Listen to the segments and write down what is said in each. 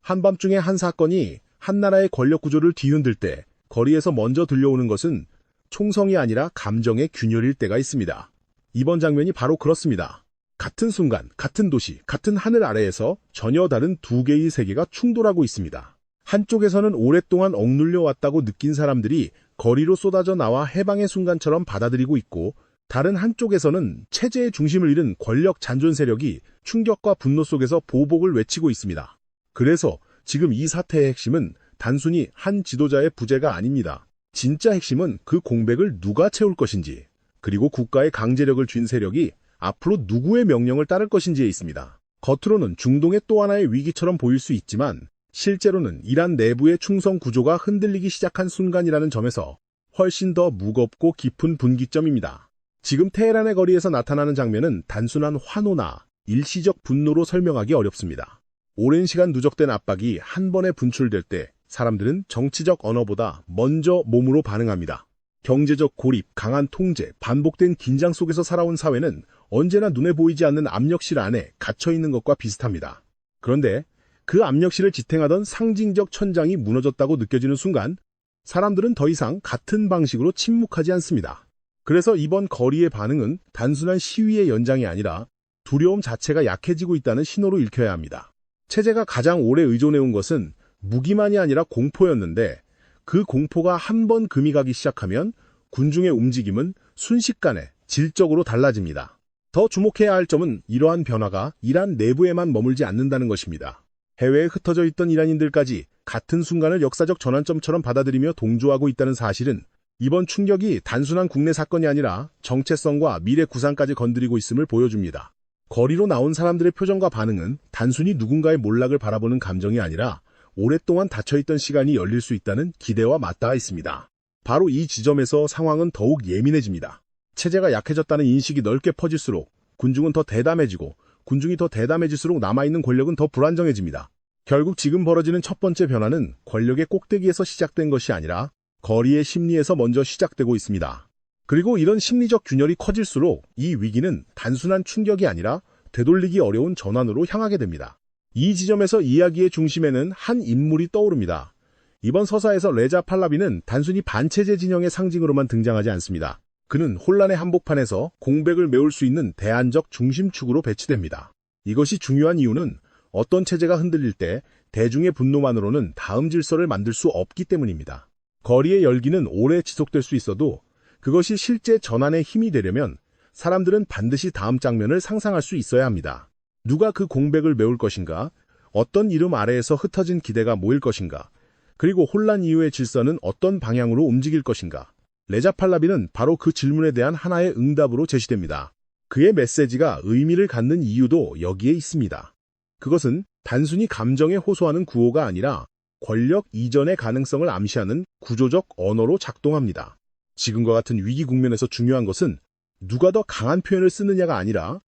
한밤중에 한 사건이 한 나라의 권력 구조를 뒤흔들 때 거리에서 먼저 들려오는 것은 총성이 아니라 감정의 균열일 때가 있습니다. 이번 장면이 바로 그렇습니다. 같은 순간, 같은 도시, 같은 하늘 아래에서 전혀 다른 두 개의 세계가 충돌하고 있습니다. 한쪽에서는 오랫동안 억눌려 왔다고 느낀 사람들이 거리로 쏟아져 나와 해방의 순간처럼 받아들이고 있고, 다른 한쪽에서는 체제의 중심을 잃은 권력 잔존 세력이 충격과 분노 속에서 보복을 외치고 있습니다. 그래서 지금 이 사태의 핵심은 단순히 한 지도자의 부재가 아닙니다. 진짜 핵심은 그 공백을 누가 채울 것인지, 그리고 국가의 강제력을 쥔 세력이 앞으로 누구의 명령을 따를 것인지에 있습니다. 겉으로는 중동의 또 하나의 위기처럼 보일 수 있지만 실제로는 이란 내부의 충성 구조가 흔들리기 시작한 순간이라는 점에서 훨씬 더 무겁고 깊은 분기점입니다. 지금 테헤란의 거리에서 나타나는 장면은 단순한 환호나 일시적 분노로 설명하기 어렵습니다. 오랜 시간 누적된 압박이 한 번에 분출될 때 사람들은 정치적 언어보다 먼저 몸으로 반응합니다. 경제적 고립, 강한 통제, 반복된 긴장 속에서 살아온 사회는 언제나 눈에 보이지 않는 압력실 안에 갇혀있는 것과 비슷합니다. 그런데 그 압력실을 지탱하던 상징적 천장이 무너졌다고 느껴지는 순간 사람들은 더 이상 같은 방식으로 침묵하지 않습니다. 그래서 이번 거리의 반응은 단순한 시위의 연장이 아니라 두려움 자체가 약해지고 있다는 신호로 읽혀야 합니다. 체제가 가장 오래 의존해온 것은 무기만이 아니라 공포였는데 그 공포가 한 번 금이 가기 시작하면 군중의 움직임은 순식간에 질적으로 달라집니다. 더 주목해야 할 점은 이러한 변화가 이란 내부에만 머물지 않는다는 것입니다. 해외에 흩어져 있던 이란인들까지 같은 순간을 역사적 전환점처럼 받아들이며 동조하고 있다는 사실은 이번 충격이 단순한 국내 사건이 아니라 정체성과 미래 구상까지 건드리고 있음을 보여줍니다. 거리로 나온 사람들의 표정과 반응은 단순히 누군가의 몰락을 바라보는 감정이 아니라 오랫동안 닫혀있던 시간이 열릴 수 있다는 기대와 맞닿아 있습니다. 바로 이 지점에서 상황은 더욱 예민해집니다. 체제가 약해졌다는 인식이 넓게 퍼질수록 군중은 더 대담해지고 군중이 더 대담해질수록 남아있는 권력은 더 불안정해집니다. 결국 지금 벌어지는 첫 번째 변화는 권력의 꼭대기에서 시작된 것이 아니라 거리의 심리에서 먼저 시작되고 있습니다. 그리고 이런 심리적 균열이 커질수록 이 위기는 단순한 충격이 아니라 되돌리기 어려운 전환으로 향하게 됩니다. 이 지점에서 이야기의 중심에는 한 인물이 떠오릅니다. 이번 서사에서 레자 팔라비는 단순히 반체제 진영의 상징으로만 등장하지 않습니다. 그는 혼란의 한복판에서 공백을 메울 수 있는 대안적 중심축으로 배치됩니다. 이것이 중요한 이유는 어떤 체제가 흔들릴 때 대중의 분노만으로는 다음 질서를 만들 수 없기 때문입니다. 거리의 열기는 오래 지속될 수 있어도 그것이 실제 전환의 힘이 되려면 사람들은 반드시 다음 장면을 상상할 수 있어야 합니다. 누가 그 공백을 메울 것인가? 어떤 이름 아래에서 흩어진 기대가 모일 것인가? 그리고 혼란 이후의 질서는 어떤 방향으로 움직일 것인가? 레자 팔라비는 바로 그 질문에 대한 하나의 응답으로 제시됩니다. 그의 메시지가 의미를 갖는 이유도 여기에 있습니다. 그것은 단순히 감정에 호소하는 구호가 아니라 권력 이전의 가능성을 암시하는 구조적 언어로 작동합니다. 지금과 같은 위기 국면에서 중요한 것은 누가 더 강한 표현을 쓰느냐가 아니라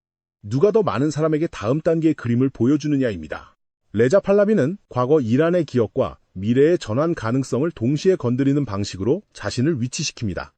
누가 더 많은 사람에게 다음 단계의 그림을 보여주느냐입니다. 레자 팔라비는 과거 이란의 기억과 미래의 전환 가능성을 동시에 건드리는 방식으로 자신을 위치시킵니다.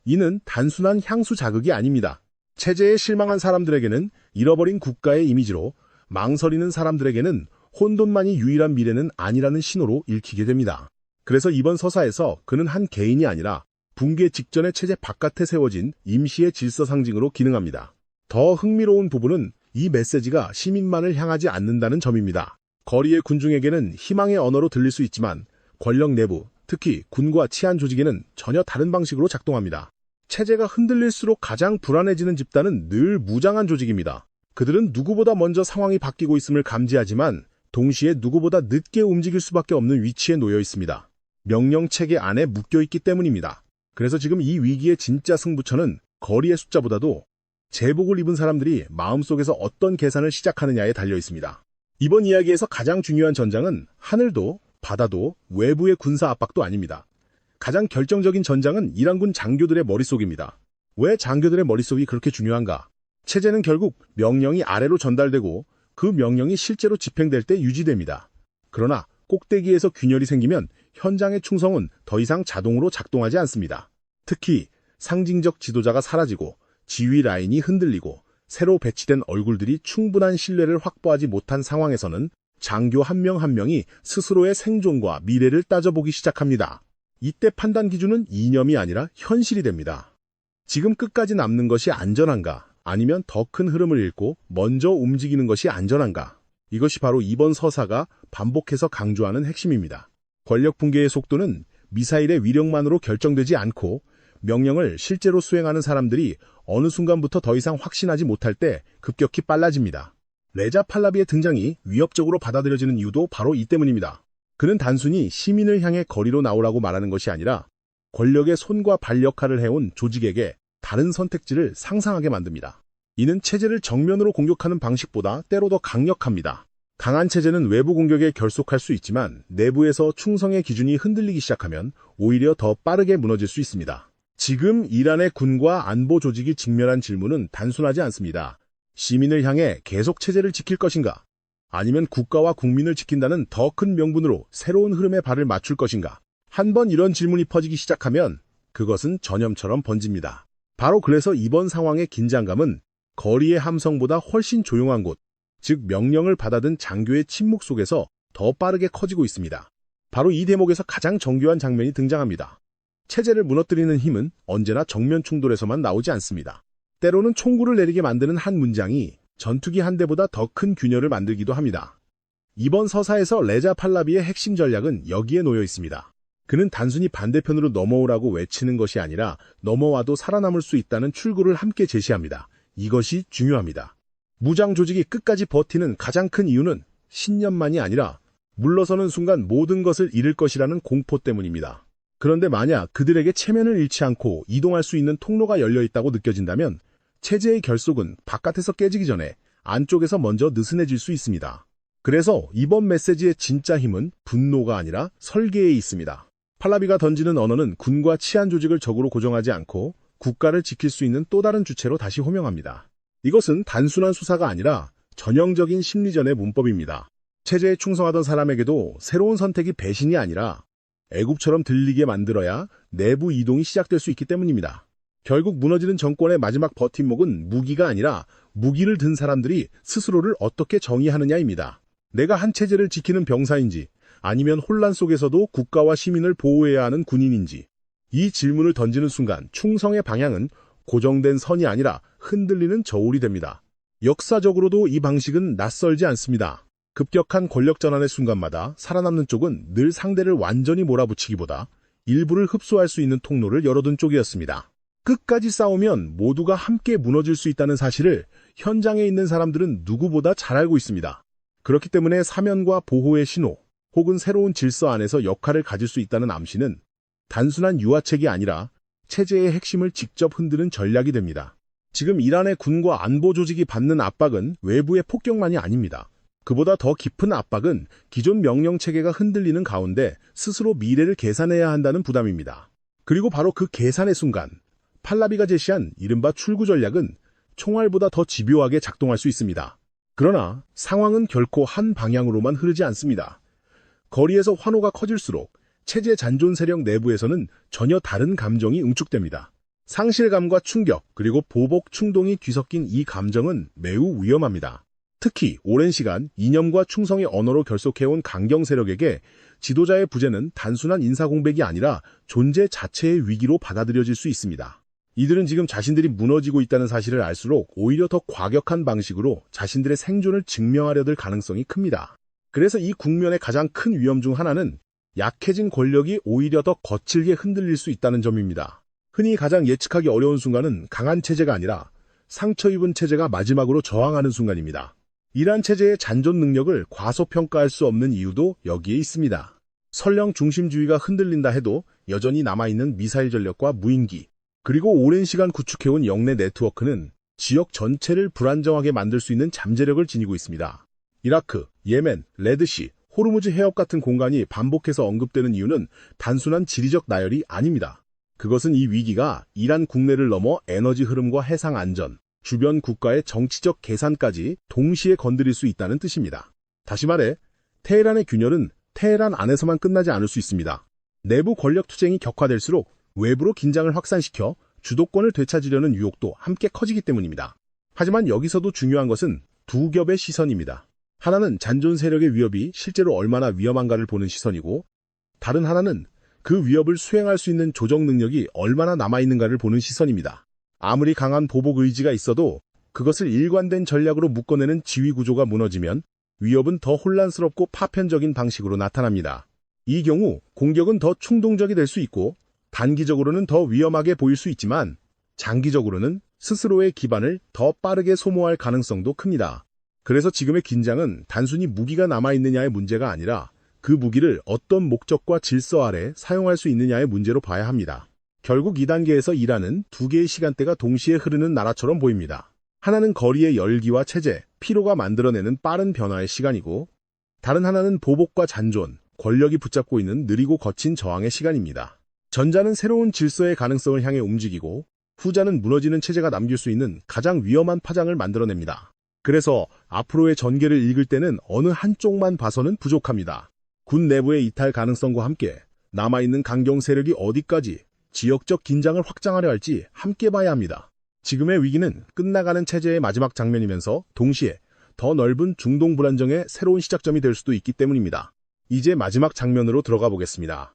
이는 단순한 향수 자극이 아닙니다. 체제에 실망한 사람들에게는 잃어버린 국가의 이미지로, 망설이는 사람들에게는 혼돈만이 유일한 미래는 아니라는 신호로 읽히게 됩니다. 그래서 이번 서사에서 그는 한 개인이 아니라 붕괴 직전의 체제 바깥에 세워진 임시의 질서 상징으로 기능합니다. 더 흥미로운 부분은 이 메시지가 시민만을 향하지 않는다는 점입니다. 거리의 군중에게는 희망의 언어로 들릴 수 있지만 권력 내부, 특히 군과 치안 조직에는 전혀 다른 방식으로 작동합니다. 체제가 흔들릴수록 가장 불안해지는 집단은 늘 무장한 조직입니다. 그들은 누구보다 먼저 상황이 바뀌고 있음을 감지하지만 동시에 누구보다 늦게 움직일 수밖에 없는 위치에 놓여 있습니다. 명령 체계 안에 묶여있기 때문입니다. 그래서 지금 이 위기의 진짜 승부처는 거리의 숫자보다도 제복을 입은 사람들이 마음속에서 어떤 계산을 시작하느냐에 달려 있습니다. 이번 이야기에서 가장 중요한 전장은 하늘도 바다도 외부의 군사 압박도 아닙니다. 가장 결정적인 전장은 이란군 장교들의 머릿속입니다. 왜 장교들의 머릿속이 그렇게 중요한가? 체제는 결국 명령이 아래로 전달되고 그 명령이 실제로 집행될 때 유지됩니다. 그러나 꼭대기에서 균열이 생기면 현장의 충성은 더 이상 자동으로 작동하지 않습니다. 특히 상징적 지도자가 사라지고 지휘 라인이 흔들리고 새로 배치된 얼굴들이 충분한 신뢰를 확보하지 못한 상황에서는 장교 한 명 한 명이 스스로의 생존과 미래를 따져보기 시작합니다. 이때 판단 기준은 이념이 아니라 현실이 됩니다. 지금 끝까지 남는 것이 안전한가, 아니면 더 큰 흐름을 읽고 먼저 움직이는 것이 안전한가? 이것이 바로 이번 서사가 반복해서 강조하는 핵심입니다. 권력 붕괴의 속도는 미사일의 위력만으로 결정되지 않고 명령을 실제로 수행하는 사람들이 어느 순간부터 더 이상 확신하지 못할 때 급격히 빨라집니다. 레자 팔라비의 등장이 위협적으로 받아들여지는 이유도 바로 이 때문입니다. 그는 단순히 시민을 향해 거리로 나오라고 말하는 것이 아니라 권력의 손과 발 역할을 해온 조직에게 다른 선택지를 상상하게 만듭니다. 이는 체제를 정면으로 공격하는 방식보다 때로 더 강력합니다. 강한 체제는 외부 공격에 결속할 수 있지만 내부에서 충성의 기준이 흔들리기 시작하면 오히려 더 빠르게 무너질 수 있습니다. 지금 이란의 군과 안보 조직이 직면한 질문은 단순하지 않습니다. 시민을 향해 계속 체제를 지킬 것인가? 아니면 국가와 국민을 지킨다는 더 큰 명분으로 새로운 흐름에 발을 맞출 것인가? 한번 이런 질문이 퍼지기 시작하면 그것은 전염처럼 번집니다. 바로 그래서 이번 상황의 긴장감은 거리의 함성보다 훨씬 조용한 곳, 즉 명령을 받아든 장교의 침묵 속에서 더 빠르게 커지고 있습니다. 바로 이 대목에서 가장 정교한 장면이 등장합니다. 체제를 무너뜨리는 힘은 언제나 정면 충돌에서만 나오지 않습니다. 때로는 총구를 내리게 만드는 한 문장이 전투기 한 대보다 더 큰 균열을 만들기도 합니다. 이번 서사에서 레자 팔라비의 핵심 전략은 여기에 놓여 있습니다. 그는 단순히 반대편으로 넘어오라고 외치는 것이 아니라 넘어와도 살아남을 수 있다는 출구를 함께 제시합니다. 이것이 중요합니다. 무장 조직이 끝까지 버티는 가장 큰 이유는 신념만이 아니라 물러서는 순간 모든 것을 잃을 것이라는 공포 때문입니다. 그런데 만약 그들에게 체면을 잃지 않고 이동할 수 있는 통로가 열려 있다고 느껴진다면 체제의 결속은 바깥에서 깨지기 전에 안쪽에서 먼저 느슨해질 수 있습니다. 그래서 이번 메시지의 진짜 힘은 분노가 아니라 설계에 있습니다. 팔라비가 던지는 언어는 군과 치안 조직을 적으로 고정하지 않고 국가를 지킬 수 있는 또 다른 주체로 다시 호명합니다. 이것은 단순한 수사가 아니라 전형적인 심리전의 문법입니다. 체제에 충성하던 사람에게도 새로운 선택이 배신이 아니라 애국처럼 들리게 만들어야 내부 이동이 시작될 수 있기 때문입니다. 결국 무너지는 정권의 마지막 버팀목은 무기가 아니라 무기를 든 사람들이 스스로를 어떻게 정의하느냐입니다. 내가 한 체제를 지키는 병사인지 아니면 혼란 속에서도 국가와 시민을 보호해야 하는 군인인지, 이 질문을 던지는 순간 충성의 방향은 고정된 선이 아니라 흔들리는 저울이 됩니다. 역사적으로도 이 방식은 낯설지 않습니다. 급격한 권력 전환의 순간마다 살아남는 쪽은 늘 상대를 완전히 몰아붙이기보다 일부를 흡수할 수 있는 통로를 열어둔 쪽이었습니다. 끝까지 싸우면 모두가 함께 무너질 수 있다는 사실을 현장에 있는 사람들은 누구보다 잘 알고 있습니다. 그렇기 때문에 사면과 보호의 신호, 혹은 새로운 질서 안에서 역할을 가질 수 있다는 암시는 단순한 유화책이 아니라 체제의 핵심을 직접 흔드는 전략이 됩니다. 지금 이란의 군과 안보 조직이 받는 압박은 외부의 폭격만이 아닙니다. 그보다 더 깊은 압박은 기존 명령 체계가 흔들리는 가운데 스스로 미래를 계산해야 한다는 부담입니다. 그리고 바로 그 계산의 순간, 팔라비가 제시한 이른바 출구 전략은 총알보다 더 집요하게 작동할 수 있습니다. 그러나 상황은 결코 한 방향으로만 흐르지 않습니다. 거리에서 환호가 커질수록 체제 잔존 세력 내부에서는 전혀 다른 감정이 응축됩니다. 상실감과 충격, 그리고 보복 충동이 뒤섞인 이 감정은 매우 위험합니다. 특히 오랜 시간 이념과 충성의 언어로 결속해온 강경 세력에게 지도자의 부재는 단순한 인사공백이 아니라 존재 자체의 위기로 받아들여질 수 있습니다. 이들은 지금 자신들이 무너지고 있다는 사실을 알수록 오히려 더 과격한 방식으로 자신들의 생존을 증명하려 들 가능성이 큽니다. 그래서 이 국면의 가장 큰 위험 중 하나는 약해진 권력이 오히려 더 거칠게 흔들릴 수 있다는 점입니다. 흔히 가장 예측하기 어려운 순간은 강한 체제가 아니라 상처 입은 체제가 마지막으로 저항하는 순간입니다. 이란 체제의 잔존 능력을 과소평가할 수 없는 이유도 여기에 있습니다. 설령 중심주의가 흔들린다 해도 여전히 남아있는 미사일 전력과 무인기, 그리고 오랜 시간 구축해온 영내 네트워크는 지역 전체를 불안정하게 만들 수 있는 잠재력을 지니고 있습니다. 이라크, 예멘, 레드시, 호르무즈 해협 같은 공간이 반복해서 언급되는 이유는 단순한 지리적 나열이 아닙니다. 그것은 이 위기가 이란 국내를 넘어 에너지 흐름과 해상 안전, 주변 국가의 정치적 계산까지 동시에 건드릴 수 있다는 뜻입니다. 다시 말해, 테헤란의 균열은 테헤란 안에서만 끝나지 않을 수 있습니다. 내부 권력 투쟁이 격화될수록 외부로 긴장을 확산시켜 주도권을 되찾으려는 유혹도 함께 커지기 때문입니다. 하지만 여기서도 중요한 것은 두 겹의 시선입니다. 하나는 잔존 세력의 위협이 실제로 얼마나 위험한가를 보는 시선이고, 다른 하나는 그 위협을 수행할 수 있는 조정 능력이 얼마나 남아있는가를 보는 시선입니다. 아무리 강한 보복 의지가 있어도 그것을 일관된 전략으로 묶어내는 지휘 구조가 무너지면 위협은 더 혼란스럽고 파편적인 방식으로 나타납니다. 이 경우 공격은 더 충동적이 될 수 있고 단기적으로는 더 위험하게 보일 수 있지만 장기적으로는 스스로의 기반을 더 빠르게 소모할 가능성도 큽니다. 그래서 지금의 긴장은 단순히 무기가 남아있느냐의 문제가 아니라 그 무기를 어떤 목적과 질서 아래 사용할 수 있느냐의 문제로 봐야 합니다. 결국 2단계에서 일하는 두 개의 시간대가 동시에 흐르는 나라처럼 보입니다. 하나는 거리의 열기와 체제, 피로가 만들어내는 빠른 변화의 시간이고, 다른 하나는 보복과 잔존, 권력이 붙잡고 있는 느리고 거친 저항의 시간입니다. 전자는 새로운 질서의 가능성을 향해 움직이고, 후자는 무너지는 체제가 남길 수 있는 가장 위험한 파장을 만들어냅니다. 그래서 앞으로의 전개를 읽을 때는 어느 한쪽만 봐서는 부족합니다. 군 내부의 이탈 가능성과 함께 남아있는 강경 세력이 어디까지 지역적 긴장을 확장하려 할지 함께 봐야 합니다. 지금의 위기는 끝나가는 체제의 마지막 장면이면서 동시에 더 넓은 중동 불안정의 새로운 시작점이 될 수도 있기 때문입니다. 이제 마지막 장면으로 들어가 보겠습니다.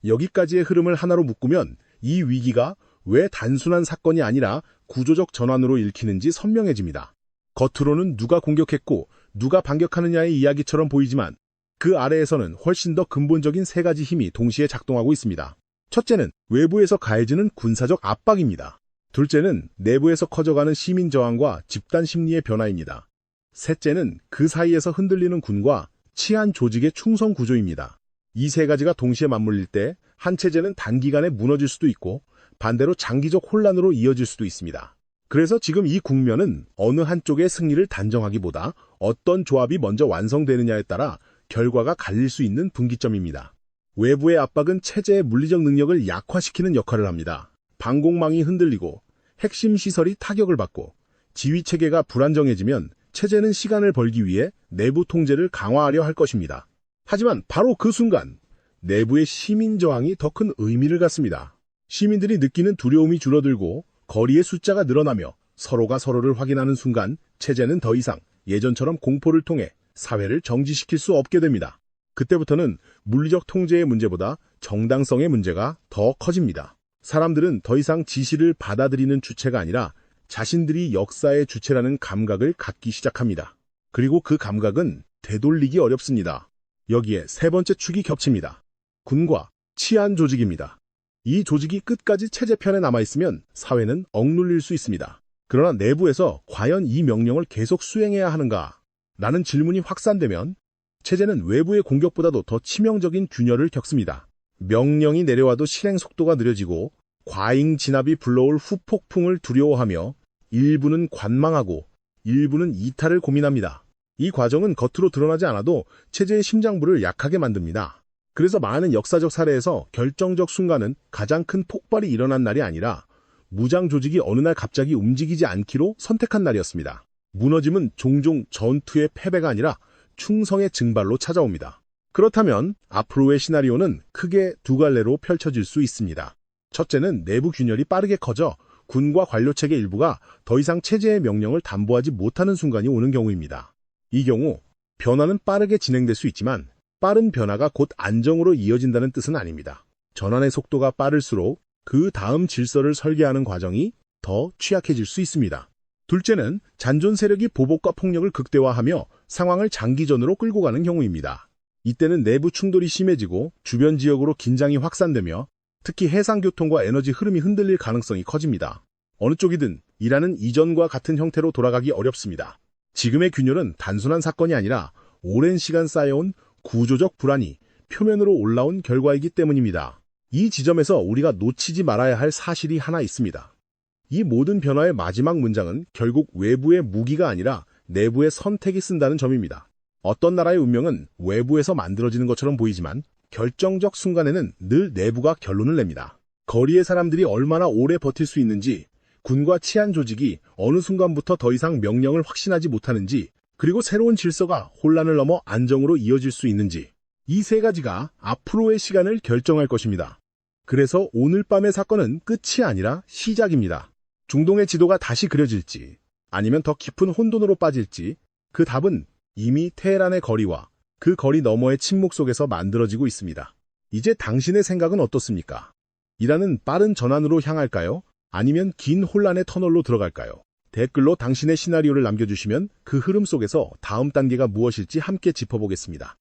여기까지의 흐름을 하나로 묶으면 이 위기가 왜 단순한 사건이 아니라 구조적 전환으로 읽히는지 선명해집니다. 겉으로는 누가 공격했고 누가 반격하느냐의 이야기처럼 보이지만 그 아래에서는 훨씬 더 근본적인 세 가지 힘이 동시에 작동하고 있습니다. 첫째는 외부에서 가해지는 군사적 압박입니다. 둘째는 내부에서 커져가는 시민 저항과 집단 심리의 변화입니다. 셋째는 그 사이에서 흔들리는 군과 치안 조직의 충성 구조입니다. 이 세 가지가 동시에 맞물릴 때 한 체제는 단기간에 무너질 수도 있고 반대로 장기적 혼란으로 이어질 수도 있습니다. 그래서 지금 이 국면은 어느 한쪽의 승리를 단정하기보다 어떤 조합이 먼저 완성되느냐에 따라 결과가 갈릴 수 있는 분기점입니다. 외부의 압박은 체제의 물리적 능력을 약화시키는 역할을 합니다. 방공망이 흔들리고 핵심 시설이 타격을 받고 지휘체계가 불안정해지면 체제는 시간을 벌기 위해 내부 통제를 강화하려 할 것입니다. 하지만 바로 그 순간 내부의 시민 저항이 더 큰 의미를 갖습니다. 시민들이 느끼는 두려움이 줄어들고 거리의 숫자가 늘어나며 서로가 서로를 확인하는 순간 체제는 더 이상 예전처럼 공포를 통해 사회를 정지시킬 수 없게 됩니다. 그때부터는 물리적 통제의 문제보다 정당성의 문제가 더 커집니다. 사람들은 더 이상 지시를 받아들이는 주체가 아니라 자신들이 역사의 주체라는 감각을 갖기 시작합니다. 그리고 그 감각은 되돌리기 어렵습니다. 여기에 세 번째 축이 겹칩니다. 군과 치안 조직입니다. 이 조직이 끝까지 체제 편에 남아있으면 사회는 억눌릴 수 있습니다. 그러나 내부에서 과연 이 명령을 계속 수행해야 하는가? 라는 질문이 확산되면 체제는 외부의 공격보다도 더 치명적인 균열을 겪습니다. 명령이 내려와도 실행 속도가 느려지고 과잉 진압이 불러올 후폭풍을 두려워하며 일부는 관망하고 일부는 이탈을 고민합니다. 이 과정은 겉으로 드러나지 않아도 체제의 심장부를 약하게 만듭니다. 그래서 많은 역사적 사례에서 결정적 순간은 가장 큰 폭발이 일어난 날이 아니라 무장 조직이 어느 날 갑자기 움직이지 않기로 선택한 날이었습니다. 무너짐은 종종 전투의 패배가 아니라 충성의 증발로 찾아옵니다. 그렇다면 앞으로의 시나리오는 크게 두 갈래로 펼쳐질 수 있습니다. 첫째는 내부 균열이 빠르게 커져 군과 관료체계 일부가 더 이상 체제의 명령을 담보하지 못하는 순간이 오는 경우입니다. 이 경우 변화는 빠르게 진행될 수 있지만 빠른 변화가 곧 안정으로 이어진다는 뜻은 아닙니다. 전환의 속도가 빠를수록 그 다음 질서를 설계하는 과정이 더 취약해질 수 있습니다. 둘째는 잔존 세력이 보복과 폭력을 극대화하며 상황을 장기전으로 끌고 가는 경우입니다. 이때는 내부 충돌이 심해지고 주변 지역으로 긴장이 확산되며 특히 해상교통과 에너지 흐름이 흔들릴 가능성이 커집니다. 어느 쪽이든 일하는 이전과 같은 형태로 돌아가기 어렵습니다. 지금의 균열은 단순한 사건이 아니라 오랜 시간 쌓여온 구조적 불안이 표면으로 올라온 결과이기 때문입니다. 이 지점에서 우리가 놓치지 말아야 할 사실이 하나 있습니다. 이 모든 변화의 마지막 문장은 결국 외부의 무기가 아니라 내부의 선택이 쓴다는 점입니다. 어떤 나라의 운명은 외부에서 만들어지는 것처럼 보이지만 결정적 순간에는 늘 내부가 결론을 냅니다. 거리의 사람들이 얼마나 오래 버틸 수 있는지, 군과 치안 조직이 어느 순간부터 더 이상 명령을 확신하지 못하는지, 그리고 새로운 질서가 혼란을 넘어 안정으로 이어질 수 있는지, 이 세 가지가 앞으로의 시간을 결정할 것입니다. 그래서 오늘 밤의 사건은 끝이 아니라 시작입니다. 중동의 지도가 다시 그려질지, 아니면 더 깊은 혼돈으로 빠질지, 그 답은 이미 테헤란의 거리와 그 거리 너머의 침묵 속에서 만들어지고 있습니다. 이제 당신의 생각은 어떻습니까? 이란은 빠른 전환으로 향할까요? 아니면 긴 혼란의 터널로 들어갈까요? 댓글로 당신의 시나리오를 남겨주시면 그 흐름 속에서 다음 단계가 무엇일지 함께 짚어보겠습니다.